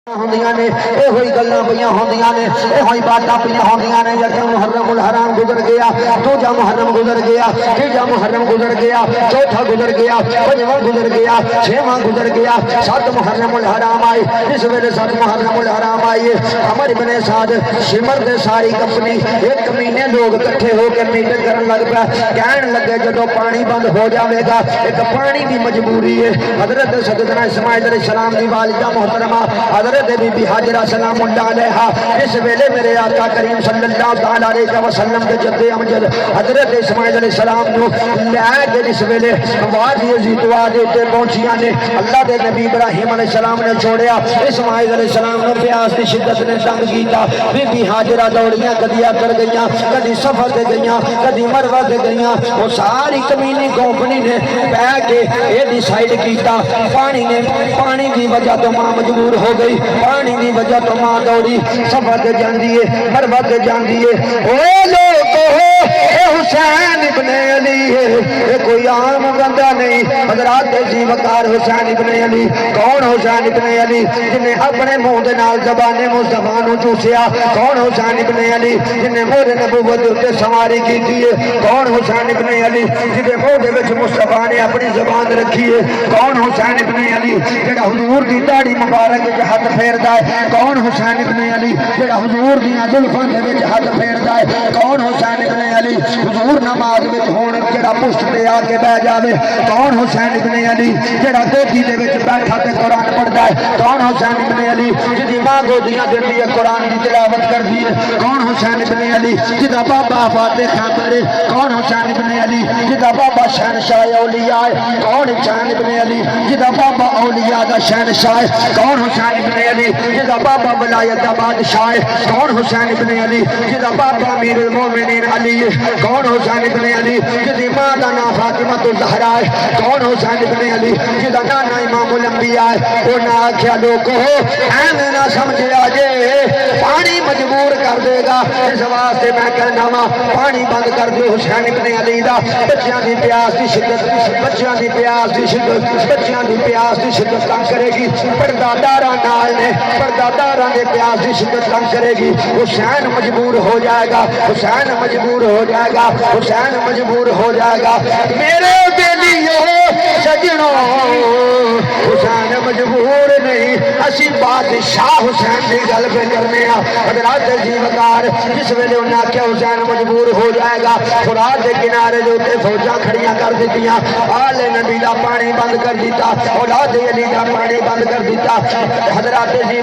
ہوندیاں نے اے ہوئی گلاں پیاں ہوندیاں نے اے ہوئی باتاں پیاں ہوندیاں نے جدوں محرم الحرام گزر گیا دوجا محرم گزر گیا تیجا محرم گزر گیا چوتھا گزر گیا پنجواں گزر گیا چھواں گزر گیا سات محرم الحرام آئی اس ویلے سات محرم الحرام آئی عمر بن سعد شمر دے ساری کمپنی ایک مہینے لوگ اکٹھے ہو کے میٹنگ کرن لگ پیا کہن لگے جدوں پانی بند ہو جاوے گا ایک پانی دی مجبوری ہے حضرت سیدنا اسماعیل علیہ السلام دی والدہ محترمہ حضرت بی بی حاجرہ سلام اللہ علیہا اس ویلے میرے آقا کریم صلی اللہ علیہ وسلم کے جد امجد حضرت اسماعیل علیہ السلام نو لے کے اس ویلے وادی زیتوا دے تے پہنچیاں نے اللہ دے نبی ابراہیم علیہ السلام نے چھوڑیا اسماعیل علیہ السلام نو پیاس دی شدت نے تنگ کیتا بی بی حاجرہ دوڑیاں کدی کر گئیاں کدی صفا تے گئیاں کدی مروہ تے گئیاں وہ ساری کمینی کمپنی نے بہ کے اے ڈیسائیڈ کیتا پانی دی وجہ تو ماں مجبور ہو گئی پانی دی وجہ تو ماں دوڑی صفا تے جاندی ہے مروہ تے جاندی ہے او لوگو اے حسین ابن علی ہے اے کوئی عام بندہ نہیں حضرات جی وقار حسین ابن علی کون حسین ابن علی جنہیں اپنے منہ دے نال زبان مصطفیٰ نو چوسیا کون حسین ابن علی جنہیں مہر نبوت تے سواری کیتی ہے کون حسین ابن علی جنہیں منہ دے وچ مصطفیٰ نے اپنی زبان رکھی ہے کون حسین ابن علی جڑا حضور دی داڑھی مبارک وچ ہاتھ پھیردا ہے کون حسین ابن علی جڑا حضور دی زلفاں دے وچ ہاتھ پھیردا ہے کون حسین ابن علی حضور نماز وچ ہون جڑا پشت تے آ کے بیٹھ جاوے کون حسین ابن علی جڑا گودی دے وچ بیٹھا تے قرآن پڑھدا ہے کون حسین ابن علی جدی ماں گودیاں دیندی ہے قرآن دی تلاوت کردی ہے کون حسین ابن علی جدا بابا فاتحہ پڑھے کون حسین ابن علی جدا بابا شہنشاہ اولیاء ہے کون حسین ابن علی جدا بابا اولیاء دا شہنشاہ ہے کون حسین ابن علی جدا بابا ولایت دا بادشاہ ہے کون حسین ابن علی جدا بابا امیر المومنین علی ہے کون حسین ابن علی جدی ماں دا نام فاطمہ الزہرا ہے کون حسین ابن علی جدا نانا امام الانبیاء ہے وہ نہ آکھیا لوگو ایویں نہ سمجھیا جے پانی مجبور کر دے گا اس واسطے میں کہنا وا پانی بند کر دو حسین ابن علی دا بچیاں دی پیاس دی شدت بچیاں دی پیاس دی شدت بچیاں دی پیاس دی شدت تنگ کرے گی پرداداراں نال نے پرداداراں دے پیاس دی شدت تنگ کرے گی حسین مجبور ہو جائے گا حسین مجبور ہو جائے گا حسین مجبور ہو جائے گا میرے بیلیو سجنوں حسین مجبور نہیں اسی بادشاہ حسین دی گل پہ کرنے ہیں حضرات جی وقار جس ویلے انہاں کیا حسین مجبور ہو جائے گا فرات کے کنارے جو تے فوجاں کھڑیاں کر دیتیاں آل نبی دا پانی بند کر دیتا اولاد علی دا پانی بند کر دیتا حضرات جی